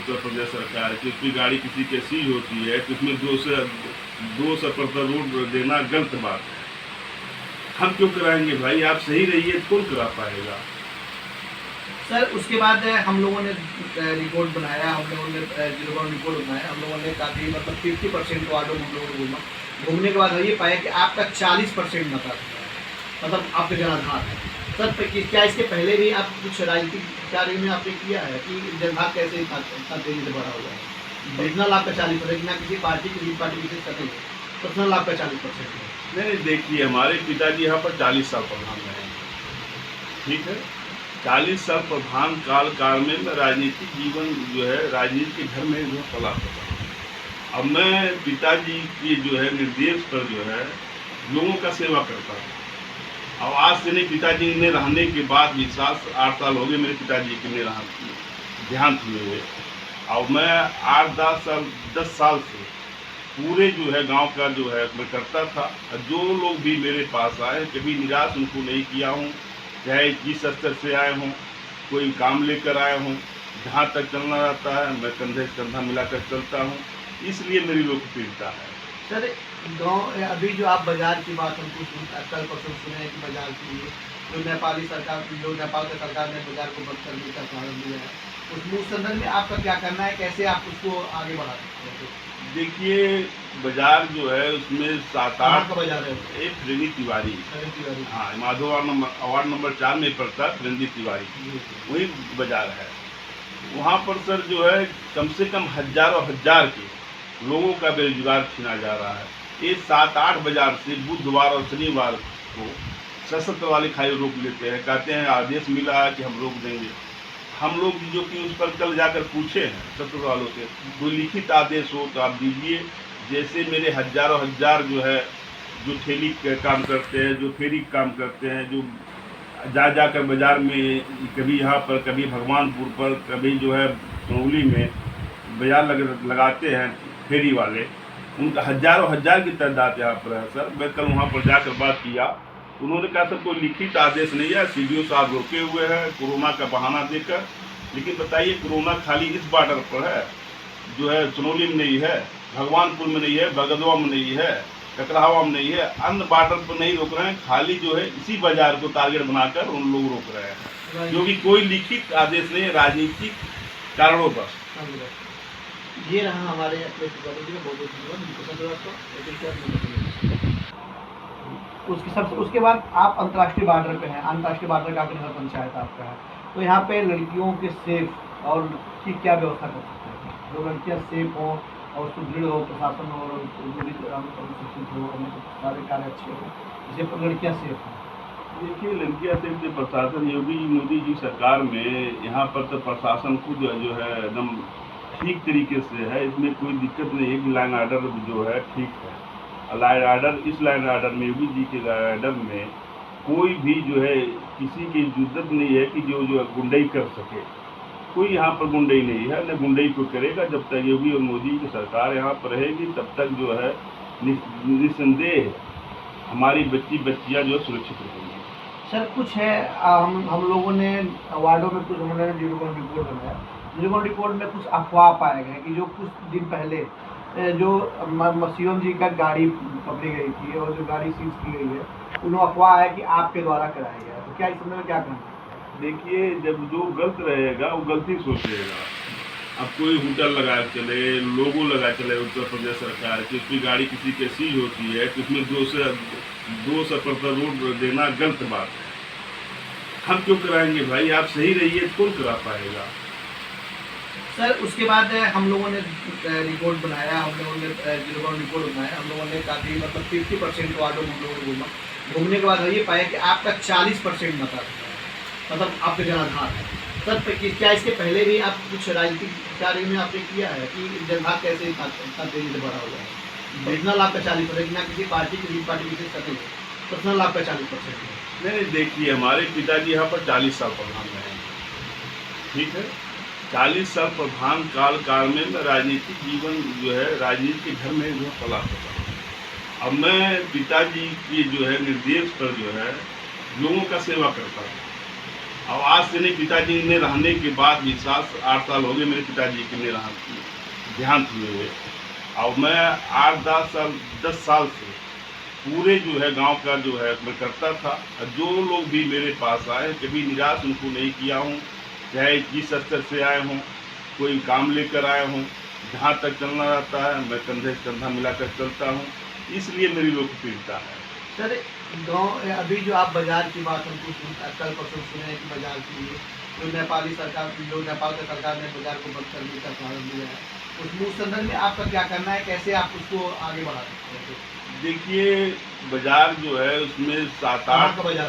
उत्तर प्रदेश सरकार की, उसकी गाड़ी किसी की सीज होती है तो उसमें 200 पर रोड देना गलत बात है। हम क्यों कराएंगे भाई? आप सही रहिए तो कौन करा पाएगा? सर उसके बाद हम लोगों ने रिपोर्ट बनाया, हम लोगों ने जीरो ग्राउंड रिपोर्ट बनाया, हम लोगों ने काफ़ी मतलब 50% वार्डों में हम लोगों ने घूमा। घूमने के बाद हम ये पाया कि आपका 40% मताधिकार मतलब आपके जनाधार है। सर क्या इसके पहले भी आप कुछ राजनीतिक कार्य में आपने किया है कि जनाधार कैसे इतना तेजी से बढ़ा हुआ है? पर्सनल आपका 40%, ना किसी पार्टी की पार्टी विशेष कर नहीं, पर्सनल आपका 40% है। नहीं, देखिए हमारे पिताजी यहाँ पर 40 साल प्रधान रहे, ठीक है। 40 साल प्रधान काल में मैं राजनीतिक जीवन जो है राजनीति के घर में जो पला था। अब मैं पिताजी के जो है निर्देश पर जो है लोगों का सेवा करता हूँ। अब आज से नहीं, पिताजी ने रहने के बाद भी 7-8 साल हो गए मेरे पिताजी के ने देहांत हुए। अब मैं 10 साल से पूरे जो है गांव का जो है मैं करता था। जो लोग भी मेरे पास आए कभी निराश उनको नहीं किया हूँ, चाहे जिस स्तर से आए हों, कोई काम लेकर आए हों, जहाँ तक चलना रहता है मैं कंधे से कंधा मिलाकर चलता हूँ, इसलिए मेरी लोकप्रियता है। सर गाँव अभी जो आप बाजार की बात हमको कल परसों सुने कि बाजार की जो नेपाल का सरकार ने बाजार को बंद करने का कारण दिया है, उस संदर्भ में आपका क्या करना है, कैसे आप उसको आगे बढ़ा सकते हैं? देखिए बाजार जो है उसमें 7-8 का बाजार है एक फ्रेंडी तिवारी, हाँ माधोवार वार्ड नंबर 4 में पड़ता है फ्रेंडी तिवारी, वही बाजार है। वहाँ पर सर जो है कम से कम हजारों हजार के लोगों का बेरोजगार छीना जा रहा है। ये 7-8 बाजार से बुधवार और शनिवार को सशस्त्र वाले खाई रोक लेते हैं, कहते हैं आदेश मिला है कि हम रोक देंगे। हम लोग जो कि उस पर कल जाकर पूछे हैं सशस्त्र वालों से, कोई लिखित आदेश हो तो आप दीजिए। जैसे मेरे हजारों हजार जो है जो ठेली काम करते हैं, जो फेरी काम करते हैं, जो जाकर बाज़ार में कभी यहाँ पर कभी भगवानपुर पर कभी जो है सोनौली में बाज़ार लगाते हैं फेरी वाले, उनका हजारों हजार की तादाद यहाँ पर है सर। मैं कल वहाँ पर जाकर बात किया, उन्होंने कहा सर कोई लिखित आदेश नहीं है, CDO साहब रोके हुए हैं कोरोना का बहाना देकर। लेकिन बताइए कोरोना खाली इस बॉर्डर पर है जो है सोनौली में नहीं है, भगवानपुर में नहीं है, बगदवा में नहीं है, ककरावा में नहीं है, अन्य बॉर्डर पर नहीं रोक रहे हैं, खाली जो है इसी बाजार को टारगेट बनाकर उन लोग रोक रहे हैं, जो कि कोई लिखित आदेश नहीं है, राजनीतिक कारणों पर। ये रहा हमारे उसके बाद आप अंतर्राष्ट्रीय बॉर्डर पे हैं, अंतर्राष्ट्रीय बॉर्डर का नगर पंचायत आपका है, तो यहाँ पे लड़कियों के सेफ और की क्या व्यवस्था कर सकते हैं? जो लड़कियाँ सेफ हों और सुदृढ़ हो, प्रशासन हो और शिक्षित हो, सारे कार्य अच्छे हो, जिससे लड़कियाँ सेफ हों। देखिए लड़कियाँ सेफ से प्रशासन योगी मोदी जी सरकार में यहाँ पर तो प्रशासन खुद जो है एकदम ठीक तरीके से है, इसमें कोई दिक्कत नहीं है कि लाइन आर्डर जो है ठीक है। लाइन आर्डर इस लाइन आर्डर में योगी जी के लाइन आर्डर में कोई भी जो है किसी की जरूरत नहीं है कि जो गुंडई कर सके। कोई यहाँ पर गुंडई नहीं है, न गुंडई को करेगा। जब तक योगी और मोदी की सरकार यहाँ पर रहेगी तब तक जो है निस्संदेह हमारी बच्चियाँ जो सुरक्षित रहेंगी। सर कुछ है हम लोगों ने वार्डों में कुछ हमने जीरो ग्राउंड रिपोर्ट बनाया, जीरो ग्राउंड रिपोर्ट में कुछ अफवाह पाए गए कि जो कुछ दिन पहले जो सीएम जी का गाड़ी पकड़ी गई थी और जो गाड़ी सीज की गई है, उन्होंने अफवाह है कि आपके द्वारा कराया गया, तो क्या इस समय में क्या कहना? देखिए जब जो गलत रहेगा वो गलती सोचेगा। अब कोई होटल लगा चले, लोगो लगा चले उत्तर प्रदेश सरकार की, उसकी गाड़ी किसी की सीज होती है तो उसमें 200 पर रोड देना गलत बात है। हम क्यों कराएंगे भाई? आप सही रहिए तो कौन करा पाएगा? सर उसके बाद हम लोगों ने रिपोर्ट बनाया, हम लोगों ने जीरो ग्राउंड रिपोर्ट बनाया, हम लोगों ने काफ़ी मतलब 50% वार्डों में हम लोगों ने घूमा। घूमने के बाद हम ये पाया कि आपका 40% मताधिकार है, मतलब आपके जनाधार है। सर क्या इसके पहले भी आप कुछ राजनीतिक कार्य में आपने किया है कि जनाधार कैसे इतना तेजी से बढ़ा हुआ है? पर्सनल आपका 40%, ना किसी पार्टी की पार्टी विशेष कर नहीं, पर्सनल आपका 40% है। नहीं, देखिए हमारे पिताजी यहाँ पर 40 साल प्रधान रहे, ठीक है। 40 साल प्रधान काल में मैं राजनीतिक जीवन जो है राजनीति के घर में जो पला था। अब मैं पिताजी के जो है निर्देश पर जो है लोगों का सेवा करता हूँ। और आज से नहीं, पिताजी ने रहने के बाद भी 7-8 साल हो गए मेरे पिताजी के ने देहांत हुए हुए। और मैं 10 साल से पूरे जो है गांव का जो है मैं करता था। और जो लोग भी मेरे पास आए कभी निराश उनको नहीं किया हूँ, चाहे जिस स्तर से आए हों, कोई काम लेकर आए हों, जहाँ तक चलना रहता है मैं कंधे से कंधा मिलाकर चलता हूँ, इसलिए मेरी लोकप्रियता है। सर गांव अभी जो आप बाजार की बात हमको कल परसों सुने कि बाजार की जो नेपाली सरकार, जो नेपाल की सरकार ने बाजार को बंद करने का कारण दिया है, उस संदर्भ में आपका क्या करना है, कैसे आप उसको आगे बढ़ा सकते हैं? देखिए बाजार जो है उसमें 7-8 कहाँ का बाजार है?